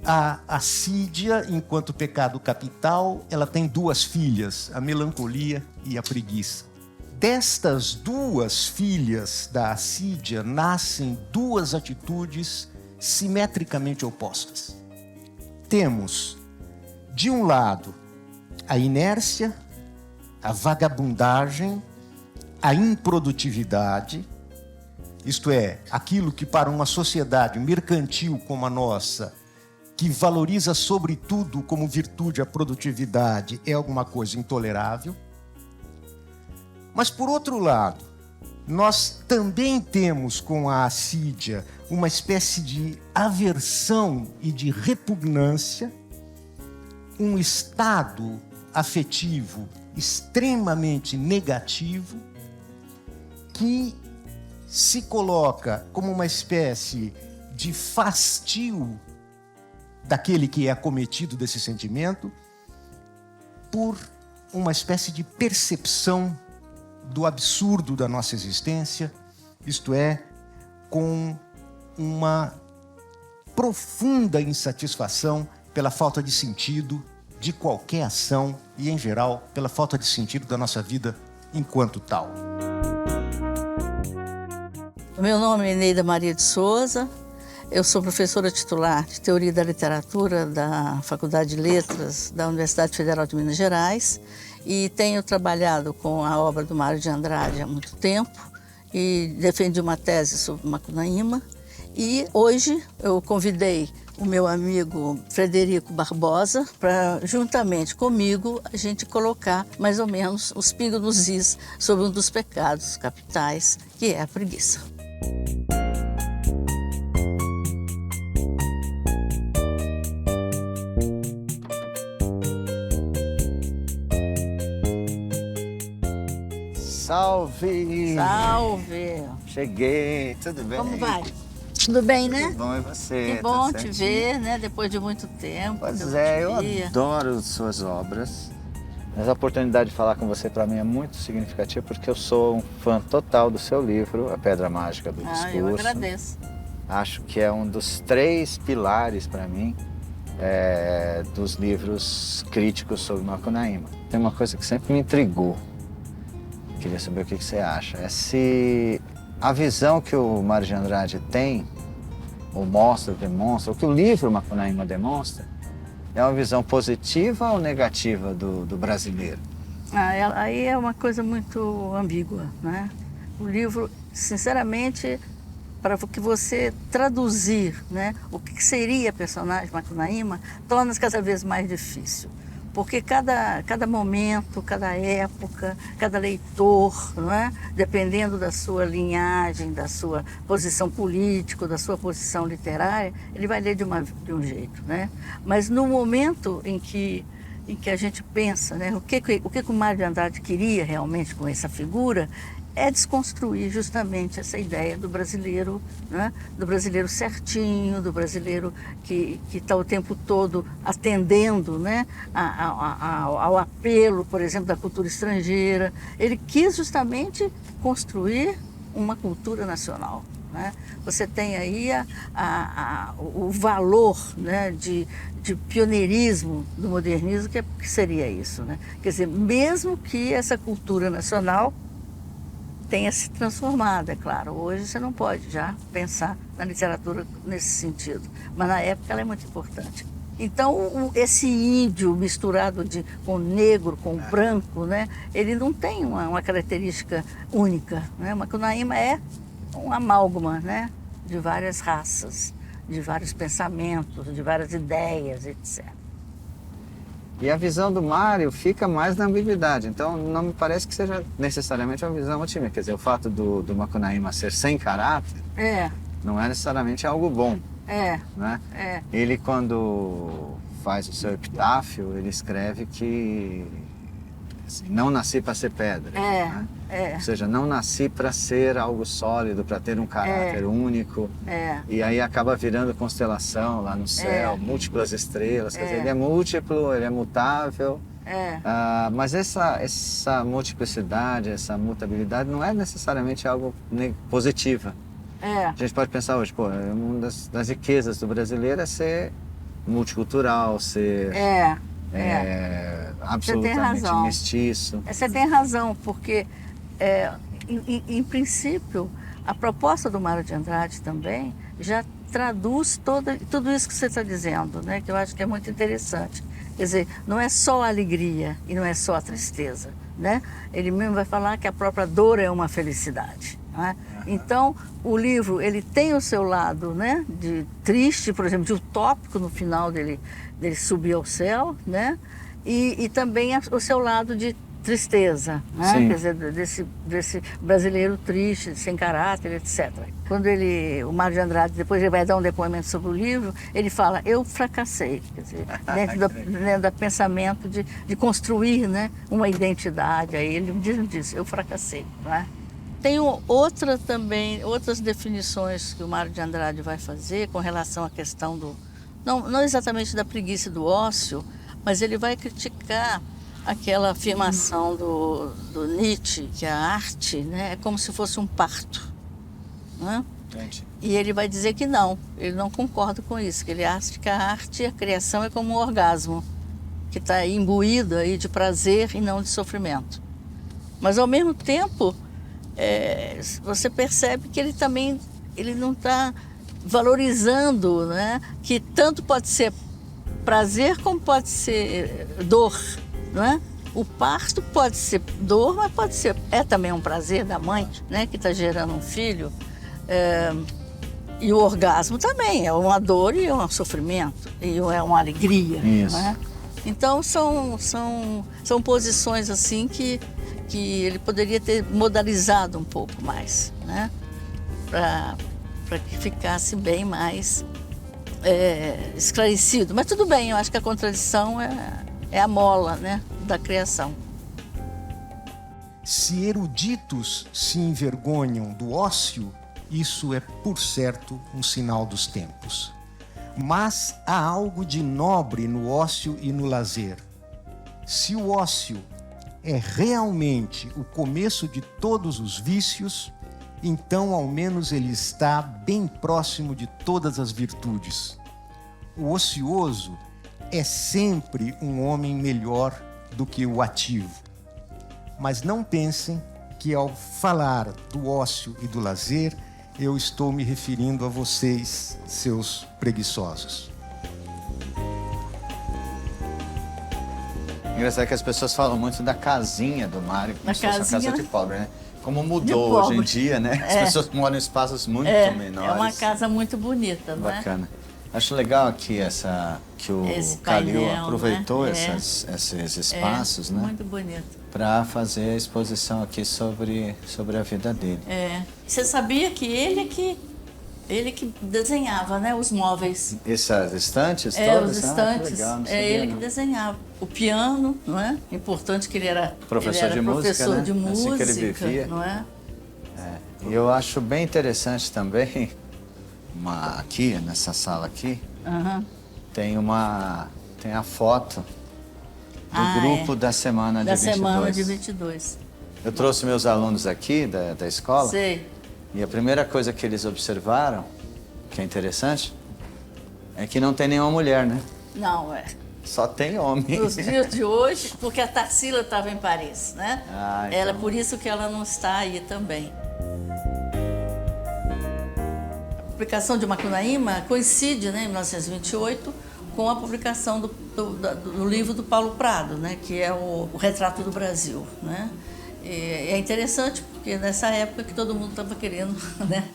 A assídia, enquanto pecado capital, ela tem duas filhas, a melancolia e a preguiça. Destas duas filhas da assídia nascem duas atitudes simetricamente opostas. Temos, de um lado, a inércia, a vagabundagem, a improdutividade, isto é, aquilo que para uma sociedade mercantil como a nossa, que valoriza sobretudo como virtude a produtividade, é alguma coisa intolerável. Mas, por outro lado, nós também temos com a assídia uma espécie de aversão e de repugnância, um estado afetivo extremamente negativo, que se coloca como uma espécie de fastio daquele que é acometido desse sentimento, por uma espécie de percepção do absurdo da nossa existência, isto é, com uma profunda insatisfação pela falta de sentido de qualquer ação e, em geral, pela falta de sentido da nossa vida enquanto tal. Meu nome é Neida Maria de Souza, eu sou professora titular de Teoria da Literatura da Faculdade de Letras da Universidade Federal de Minas Gerais e tenho trabalhado com a obra do Mário de Andrade há muito tempo e defendi uma tese sobre Macunaíma. E hoje eu convidei o meu amigo Frederico Barbosa para, juntamente comigo, a gente colocar mais ou menos os pingos nos is sobre um dos pecados capitais, que é a preguiça. Salve! Salve! Cheguei, tudo bem? Como vai? Tudo bem, né? Tudo bom, e você? Que bom Tudo te certinho? ver, né? Depois de muito tempo. Pois é, eu adoro suas obras. Mas a oportunidade de falar com você para mim é muito significativa porque eu sou um fã total do seu livro, A Pedra Mágica do Discurso. Eu agradeço. Acho que é um dos 3 pilares para mim dos livros críticos sobre Macunaíma. Tem uma coisa que sempre me intrigou. Queria saber o que você acha. É se a visão que o Mário de Andrade tem, ou mostra, demonstra, ou que o livro Macunaíma demonstra, é uma visão positiva ou negativa do brasileiro? Aí é uma coisa muito ambígua, né? O livro, sinceramente, para que você traduzir, né, o que seria a personagem Macunaíma, torna-se cada vez mais difícil. Porque cada momento, cada época, cada leitor, não é? Dependendo da sua linhagem, da sua posição política, da sua posição literária, ele vai ler de um jeito, né? Mas no momento em que a gente pensa, né, o que o Mário de Andrade queria realmente com essa figura, é desconstruir justamente essa ideia do brasileiro, né? Do brasileiro certinho, do brasileiro que está o tempo todo atendendo, né? ao apelo, por exemplo, da cultura estrangeira. Ele quis justamente construir uma cultura nacional, né? Você tem aí o valor, né, de pioneirismo do modernismo, que seria isso, né? Quer dizer, mesmo que essa cultura nacional tenha se transformado, é claro. Hoje você não pode já pensar na literatura nesse sentido, mas na época ela é muito importante. Então, esse índio misturado com o negro, com o branco, né, ele não tem uma característica única, né? Macunaíma é um amálgama, né, de várias raças, de vários pensamentos, de várias ideias, etc. E a visão do Mário fica mais na ambiguidade, então não me parece que seja necessariamente uma visão otimista. Quer dizer, o fato do Macunaíma ser sem caráter não é necessariamente algo bom. Né? Ele, quando faz o seu epitáfio, ele escreve que assim, não nasci para ser pedra. Né? Ou seja, não nasci para ser algo sólido, para ter um caráter único. E aí acaba virando constelação lá no céu, múltiplas estrelas. Quer dizer, ele é múltiplo, ele é mutável. Mas essa multiplicidade, essa mutabilidade não é necessariamente algo positiva. A gente pode pensar hoje, uma das riquezas do brasileiro é ser multicultural, ser absolutamente mestiço. Você tem razão, porque, em princípio, a proposta do Mário de Andrade também já traduz tudo isso que você está dizendo, né? Que eu acho que é muito interessante. Quer dizer, não é só a alegria e não é só a tristeza, né? Ele mesmo vai falar que a própria dor é uma felicidade, né? Então, o livro, ele tem o seu lado, né, de triste, por exemplo, de utópico no final dele subir ao céu, né? E também o seu lado de tristeza, né? Quer dizer, desse brasileiro triste, sem caráter, etc. Quando o Mário de Andrade, depois ele vai dar um depoimento sobre o livro, ele fala, eu fracassei, quer dizer, dentro do pensamento de construir, né, uma identidade, aí ele diz isso, eu fracassei, né? Tem outras definições que o Mário de Andrade vai fazer com relação à questão não exatamente da preguiça e do ócio, mas ele vai criticar aquela afirmação do Nietzsche, que a arte, né, é como se fosse um parto, né? E ele vai dizer que não, ele não concorda com isso, que ele acha que a arte e a criação é como um orgasmo, que está imbuído aí de prazer e não de sofrimento. Mas, ao mesmo tempo, você percebe que ele não está valorizando, né, que tanto pode ser prazer como pode ser dor, não é? O parto pode ser dor, mas é também um prazer da mãe, né, que está gerando um filho. E o orgasmo também é uma dor e um sofrimento, e é uma alegria. Isso. Né? Então são posições assim que ele poderia ter modalizado um pouco mais, né? Para que ficasse bem mais esclarecido. Mas tudo bem, eu acho que a contradição é a mola, né, da criação. Se eruditos se envergonham do ócio, isso é, por certo, um sinal dos tempos. Mas há algo de nobre no ócio e no lazer. Se o ócio é realmente o começo de todos os vícios, então ao menos ele está bem próximo de todas as virtudes. O ocioso é sempre um homem melhor do que o ativo. Mas não pensem que ao falar do ócio e do lazer, eu estou me referindo a vocês, seus preguiçosos. Engraçado que as pessoas falam muito da casinha do Mário, como se fosse uma casa de pobre, né? Como mudou hoje em dia, né? As pessoas moram em espaços muito menores. É uma casa muito bonita, não é? Bacana. Acho legal aqui que o Calil aproveitou, né? Esses espaços, né? Muito bonito. Para fazer a exposição aqui sobre a vida dele. Você sabia que ele que desenhava, né, os móveis? Essas estantes todas? Os estantes. Legal, ele que desenhava. O piano, não é? Importante que ele era professor de música, né? De música, assim que ele vivia. Não é? E eu acho bem interessante também, aqui, nessa sala aqui, tem a foto do grupo da semana de 22. Da semana de 22. Eu trouxe meus alunos aqui da escola. Sei. E a primeira coisa que eles observaram, que é interessante, é que não tem nenhuma mulher, né? Não, Só tem homem. Nos dias de hoje, porque a Tarsila estava em Paris, né? Então. Por isso que ela não está aí também. A publicação de Macunaíma coincide, né, em 1928, com a publicação do livro do Paulo Prado, né, que é o Retrato do Brasil, né? E é interessante porque nessa época que todo mundo estava querendo, né,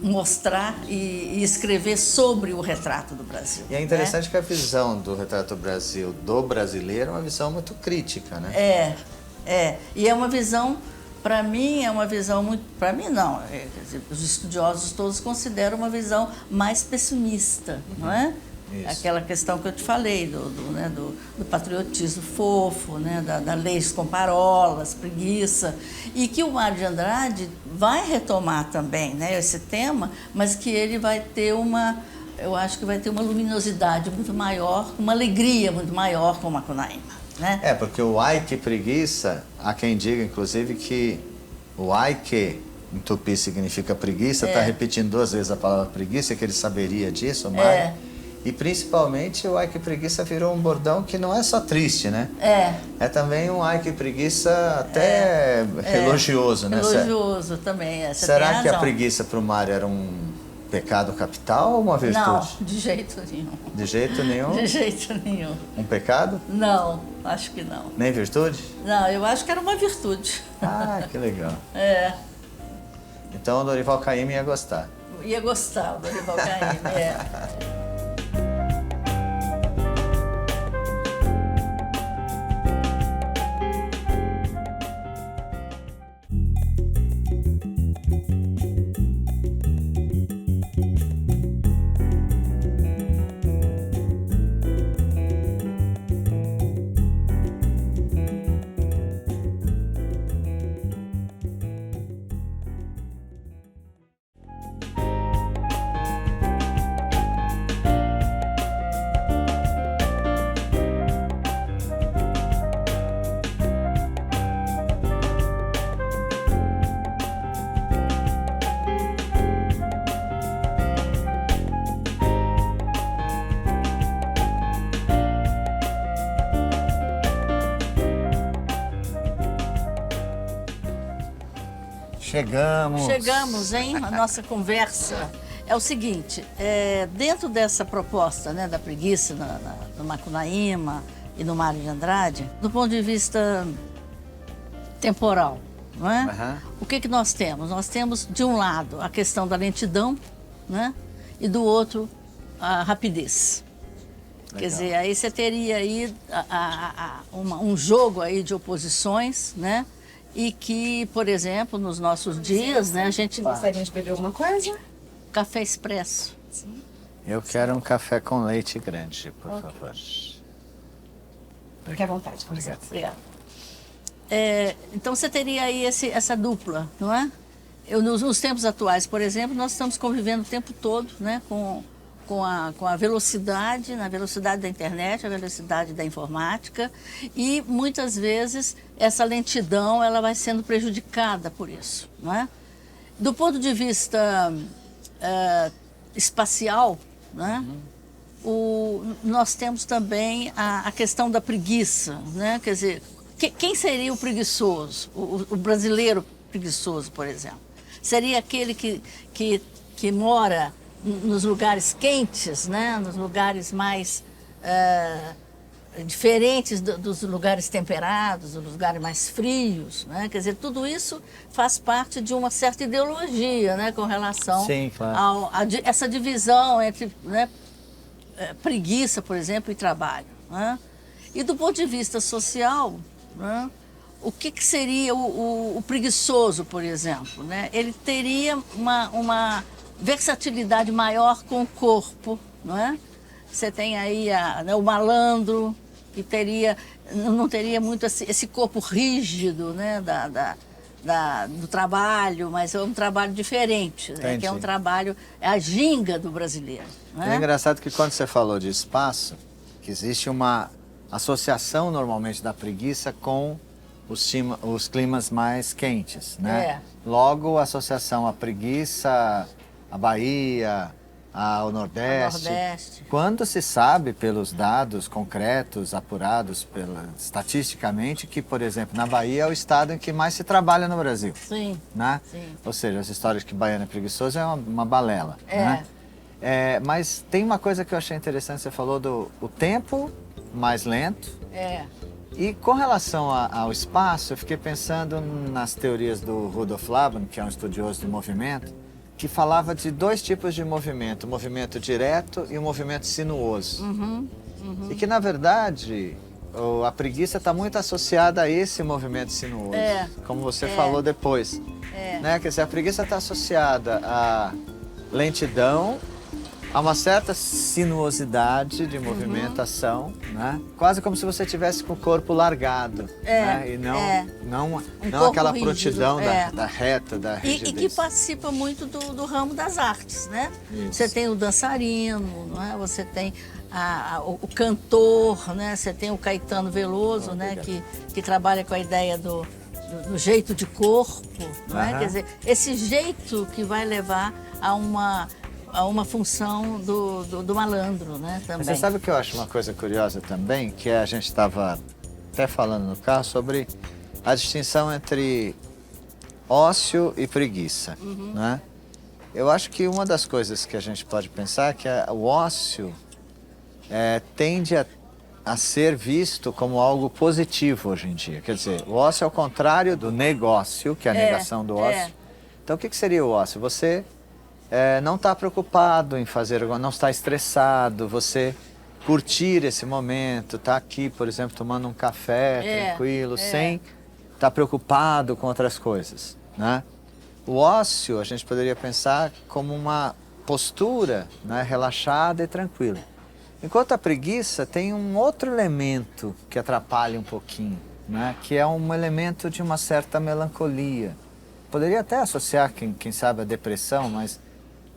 mostrar e escrever sobre o retrato do Brasil. E é interessante, né, que a visão do Retrato do Brasil do brasileiro é uma visão muito crítica, né? E é uma visão, para mim, para mim não, quer dizer, os estudiosos todos consideram uma visão mais pessimista, não é? Isso. Aquela questão que eu te falei, do patriotismo fofo, né, da leis com parolas, preguiça, e que o Mário de Andrade vai retomar também, né, esse tema, mas que ele vai ter eu acho que vai ter uma luminosidade muito maior, uma alegria muito maior com o Macunaíma, né? Porque o ai que preguiça, há quem diga, inclusive, que o ai que em tupi significa preguiça, está repetindo 2 vezes a palavra preguiça, que ele saberia disso, o Mário. E principalmente o ai que preguiça virou um bordão que não é só triste, né? É também um ai que preguiça até elogioso, né? Elogioso também. Será que a preguiça para o Mário era um pecado capital ou uma virtude? Não, de jeito nenhum. De jeito nenhum? De jeito nenhum. Um pecado? Não, acho que não. Nem virtude? Não, eu acho que era uma virtude. Ah, que legal. Então o Dorival Caymmi ia gostar. Ia gostar, o Dorival Caymmi, Chegamos, hein? A nossa conversa é o seguinte, dentro dessa proposta, né, da preguiça no Macunaíma e no Mário de Andrade, do ponto de vista temporal, não é? O que nós temos? Nós temos, de um lado, a questão da lentidão, né? E do outro, a rapidez. Legal. Quer dizer, aí você teria aí um jogo aí de oposições, né? E que, por exemplo, nos nossos dias, né, a gente... Gostaria de beber alguma coisa? Café expresso. Sim. Eu quero um café com leite grande, por favor. Fique à vontade. Obrigado. Obrigada. Então você teria aí essa dupla, não é? Nos tempos atuais, por exemplo, nós estamos convivendo o tempo todo, né, com a velocidade, na velocidade da internet, a velocidade da informática, e muitas vezes essa lentidão ela vai sendo prejudicada por isso, não é? Do ponto de vista espacial, né? Nós temos também a questão da preguiça, né? Quer dizer, quem seria o preguiçoso, o brasileiro preguiçoso, por exemplo? Seria aquele que mora nos lugares quentes, né? Nos lugares mais diferentes dos lugares temperados, dos lugares mais frios, né? Quer dizer, tudo isso faz parte de uma certa ideologia, né? Com relação Sim, claro. essa divisão entre, né, preguiça, por exemplo, e trabalho, né? E do ponto de vista social, né, o que seria o preguiçoso, por exemplo, né? Ele teria uma versatilidade maior com o corpo, não é? Você tem aí o malandro, que não teria muito esse corpo rígido, né, do trabalho, mas é um trabalho diferente, né, que é um trabalho, é a ginga do brasileiro. Né? É engraçado que quando você falou de espaço, que existe uma associação normalmente da preguiça com os climas mais quentes, né? Logo, a associação à preguiça, à Bahia, ao Nordeste. Quando se sabe pelos dados concretos, apurados estatisticamente, que, por exemplo, na Bahia é o estado em que mais se trabalha no Brasil. Sim. Né? Sim. Ou seja, as histórias de que baiano é preguiçoso é uma balela. Né? Mas tem uma coisa que eu achei interessante, você falou o tempo mais lento. E com relação ao espaço, eu fiquei pensando nas teorias do Rudolf Laban, que é um estudioso do movimento, que falava de dois tipos de movimento, o movimento direto e o movimento sinuoso. E que, na verdade, a preguiça está muito associada a esse movimento sinuoso, como você falou depois. Né? Quer dizer, a preguiça está associada à lentidão, a uma certa sinuosidade de movimentação, né? Quase como se você tivesse com o corpo largado, né? E não aquela rígido, prontidão da reta, da rigidez. E que participa muito do ramo das artes, né? Isso. Você tem o dançarino, não é? Você tem o cantor, né? Você tem o Caetano Veloso, né? Que trabalha com a ideia do jeito de corpo, não é? Quer dizer, esse jeito que vai levar a uma uma função do malandro, né? Também. Mas você sabe o que eu acho uma coisa curiosa também? Que a gente estava até falando no carro sobre a distinção entre ócio e preguiça, né? Eu acho que uma das coisas que a gente pode pensar é que o ócio tende a ser visto como algo positivo hoje em dia. Quer dizer, o ócio é o contrário do negócio, que é a negação do ócio. Então, o que seria o ócio? Você não está preocupado em fazer, não está estressado, você curtir esse momento, tá aqui, por exemplo, tomando um café tranquilo, sem estar preocupado com outras coisas, né? O ócio, a gente poderia pensar como uma postura, né, relaxada e tranquila. Enquanto a preguiça tem um outro elemento que atrapalha um pouquinho, né, que é um elemento de uma certa melancolia. Poderia até associar, quem sabe, a depressão, mas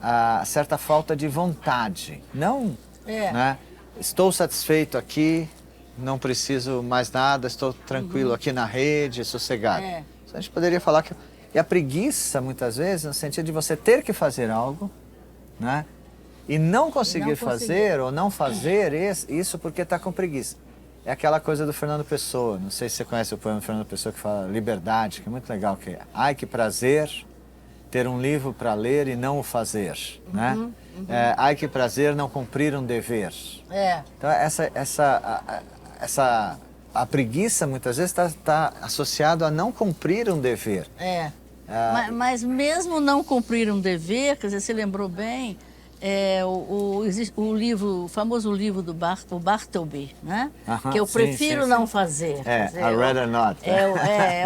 a certa falta de vontade. Não, né, estou satisfeito aqui, não preciso mais nada, estou tranquilo aqui na rede, sossegado. A gente poderia falar que... E a preguiça, muitas vezes, no sentido de você ter que fazer algo, né? E não conseguir fazer ou não fazer isso porque está com preguiça. É aquela coisa do Fernando Pessoa. Não sei se você conhece o poema do Fernando Pessoa que fala liberdade, que é muito legal. Que é, ai, que prazer ter um livro para ler e não o fazer, né? Ai, que prazer não cumprir um dever. Então, a preguiça, muitas vezes, está associado a não cumprir um dever. Mas mesmo não cumprir um dever, quer dizer, você lembrou bem, o famoso livro do Bartleby, né? Que eu prefiro não fazer. I rather not.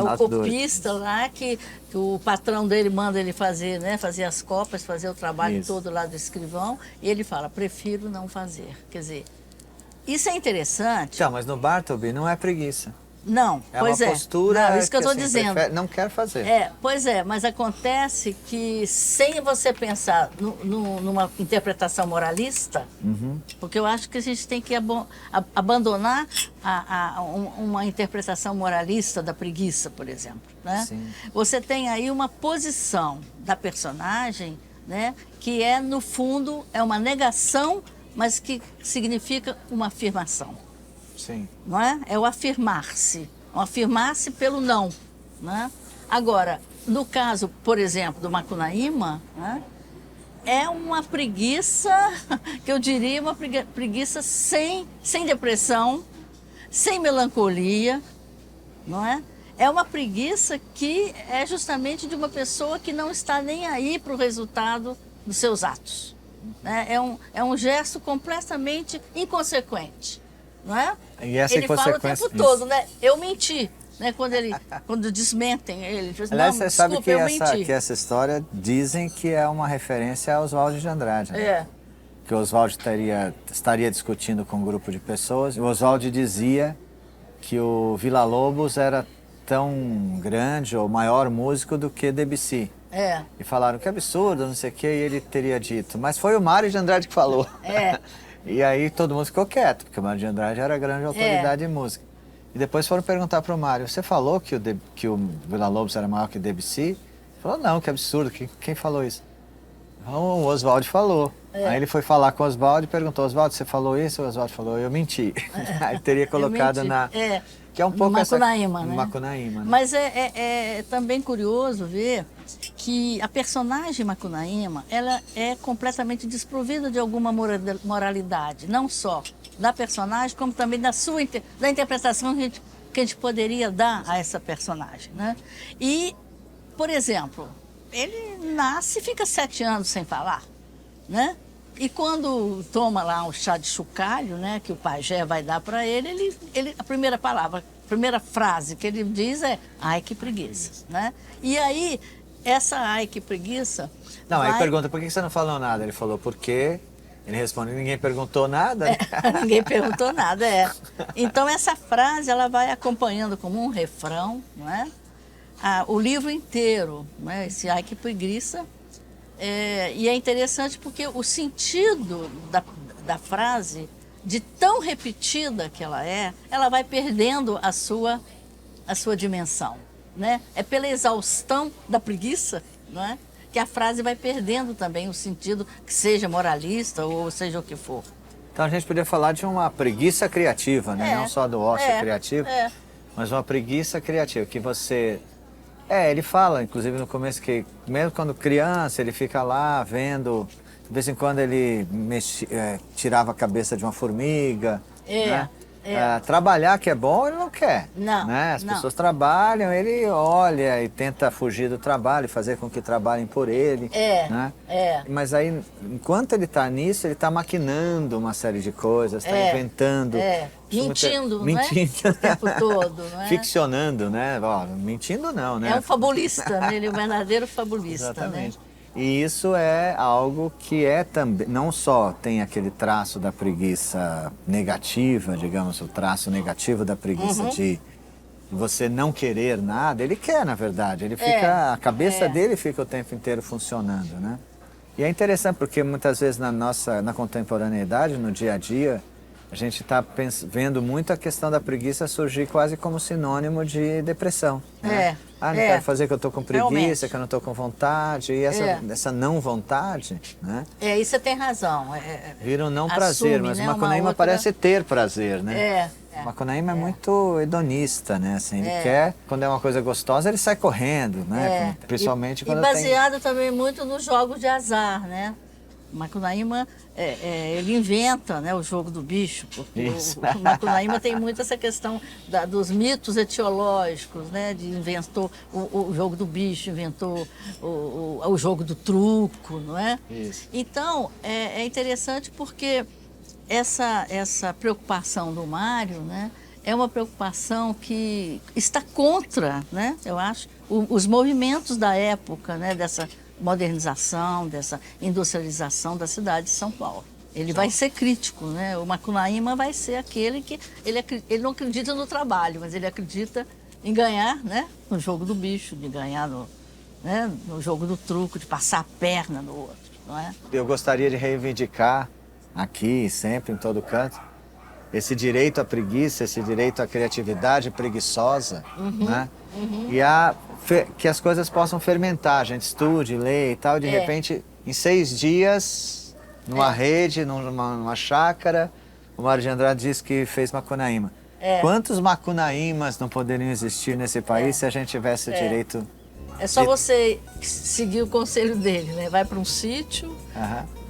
O copista lá que o patrão dele manda ele fazer, né? Fazer as copas, fazer o trabalho todo lá do escrivão, e ele fala, prefiro não fazer. Quer dizer, isso é interessante. Então, mas no Bartleby não é preguiça. Não, pois é. É uma postura não, isso que eu estou dizendo. Não quer fazer. Pois é, mas acontece que sem você pensar numa interpretação moralista, porque eu acho que a gente tem que abandonar uma interpretação moralista da preguiça, por exemplo, né? Você tem aí uma posição da personagem, né, que no fundo, é uma negação, mas que significa uma afirmação. Sim. Não é? É o afirmar-se. O afirmar-se pelo não. Né? Agora, no caso, por exemplo, do Macunaíma, né, é uma preguiça, que eu diria uma preguiça sem depressão, sem melancolia, não é? É uma preguiça que é justamente de uma pessoa que não está nem aí para o resultado dos seus atos. Né? É um gesto completamente inconsequente. Não é? E essa ele fala o tempo todo, né? Eu menti, né? Quando desmentem ele. Diz, aliás, você sabe que essa história dizem que é uma referência a Oswald de Andrade, né? Que o Oswald estaria discutindo com um grupo de pessoas. E o Oswald dizia que o Villa-Lobos era tão grande ou maior músico do que Debussy. E falaram que absurdo, não sei o quê, e ele teria dito. Mas foi o Mário de Andrade que falou. E aí todo mundo ficou quieto, porque o Mário de Andrade era grande autoridade em música. E depois foram perguntar para o Mário, você falou que o Villa-Lobos era maior que o Debussy? Ele falou, não, que absurdo, quem falou isso? O Oswald falou. Aí ele foi falar com o Oswald e perguntou, Oswald, você falou isso? O Oswald falou, eu menti. Aí teria colocado que é um pouco Macunaíma, né? Macunaíma, né? Mas é também curioso ver que a personagem Macunaíma, ela é completamente desprovida de alguma moralidade, não só da personagem, como também da interpretação que a gente poderia dar a essa personagem, né? E, por exemplo, ele nasce e fica 7 anos sem falar, né? E quando toma lá um chá de chocalho, né, que o pajé vai dar para ele, a primeira frase que ele diz é ai, que preguiça, né? E aí, essa ai, que preguiça... Não, aí pergunta, por que você não falou nada? Ele falou, por quê? Ele responde, ninguém perguntou nada. Ninguém perguntou nada, Então, essa frase, ela vai acompanhando como um refrão, não é? O livro inteiro, né? Esse ai, que preguiça... e é interessante porque o sentido da frase, de tão repetida que ela vai perdendo a sua dimensão, né? É pela exaustão da preguiça, não é? que a frase vai perdendo também o sentido, que seja moralista ou seja o que for. Então a gente poderia falar de uma preguiça criativa, né? Não só do ócio criativo, mas uma preguiça criativa, que você... ele fala, inclusive no começo, que mesmo quando criança, ele fica lá vendo... De vez em quando ele tirava a cabeça de uma formiga, né? Trabalhar que é bom, ele não quer. Não, né? As pessoas trabalham, ele olha e tenta fugir do trabalho, fazer com que trabalhem por ele. Né? Mas aí, enquanto ele está nisso, ele está maquinando uma série de coisas, está inventando. Mentindo, né? O tempo todo, não é? Ficcionando, né? Mentindo não, né? É um fabulista, né? Ele é um verdadeiro fabulista. Exatamente. Né? E isso é algo que também, não só tem aquele traço da preguiça negativa, digamos, o traço negativo da preguiça de você não querer nada, ele quer, na verdade, ele fica, a cabeça dele fica o tempo inteiro funcionando, né? E é interessante porque muitas vezes na contemporaneidade, no dia a dia, a gente está vendo muito a questão da preguiça surgir quase como sinônimo de depressão. Né? Não quero fazer que eu estou com preguiça, realmente. Que eu não estou com vontade. E essa não vontade, né? Isso você tem razão. Vira um não prazer, mas o Macunaíma parece ter prazer, né? O Macunaíma é muito hedonista, né? Assim, ele quer, quando é uma coisa gostosa, ele sai correndo, né? Principalmente quando baseado também muito nos jogos de azar, né? O Macunaíma, ele inventa, né, o jogo do bicho, porque o Macunaíma tem muito essa questão dos mitos etiológicos, né, inventou o jogo do bicho, inventou o jogo do truco, não é? Isso. Então, é interessante porque essa preocupação do Mário, né, é uma preocupação que está contra, né, eu acho, os movimentos da época, né, dessa modernização, dessa industrialização da cidade de São Paulo. Ele vai ser crítico, né? O Macunaíma vai ser aquele que... Ele não acredita no trabalho, mas ele acredita em ganhar, né? No jogo do bicho, de ganhar no jogo do truco, de passar a perna no outro, não é? Eu gostaria de reivindicar aqui, sempre, em todo canto, esse direito à preguiça, esse direito à criatividade preguiçosa, né? E que as coisas possam fermentar, a gente estude, lê e tal, de repente, em 6 dias, numa rede, numa chácara, o Mário de Andrade disse que fez Macunaíma. Quantos Macunaímas não poderiam existir nesse país se a gente tivesse o direito... É só você seguir o conselho dele, né? Vai para um sítio,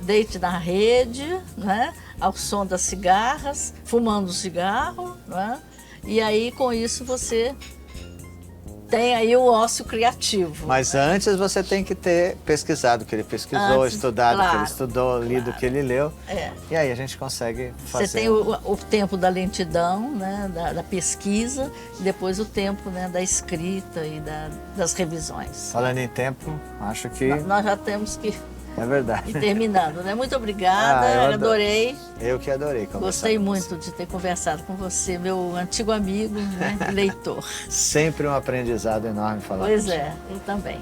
deite na rede, né? Ao som das cigarras, fumando cigarro, né? E aí, com isso, você... tem aí o ócio criativo. Mas antes você tem que ter pesquisado o que ele pesquisou, estudado o que ele estudou, lido o que ele leu. E aí a gente consegue fazer. Você tem o tempo da lentidão, né, da pesquisa, e depois o tempo, né, da escrita e das revisões. Falando em tempo, acho que... Nós já temos que... É verdade. E terminando, né? Muito obrigada, eu adorei. Eu que adorei conversar. Gostei muito de ter conversado com você, meu antigo amigo, né, leitor. Sempre um aprendizado enorme falar. Pois é, eu também.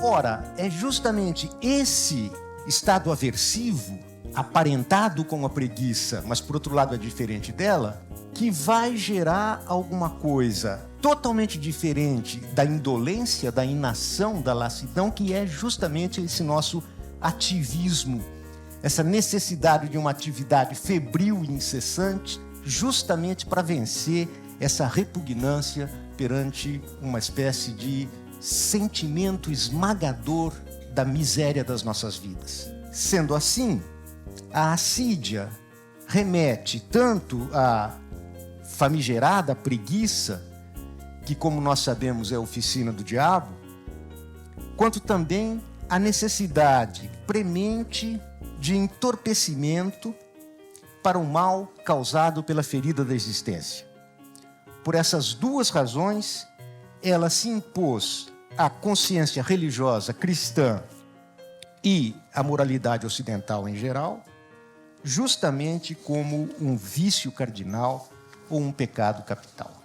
Ora, é justamente esse estado aversivo, aparentado com a preguiça, mas por outro lado é diferente dela, que vai gerar alguma coisa totalmente diferente da indolência, da inação, da lassidão, que é justamente esse nosso ativismo, essa necessidade de uma atividade febril e incessante, justamente para vencer essa repugnância perante uma espécie de sentimento esmagador da miséria das nossas vidas. Sendo assim, a assídia remete tanto à famigerada preguiça, que, como nós sabemos, é a oficina do diabo, quanto também a necessidade premente de entorpecimento para o mal causado pela ferida da existência. Por essas duas razões, ela se impôs à consciência religiosa cristã e à moralidade ocidental em geral, justamente como um vício cardinal ou um pecado capital.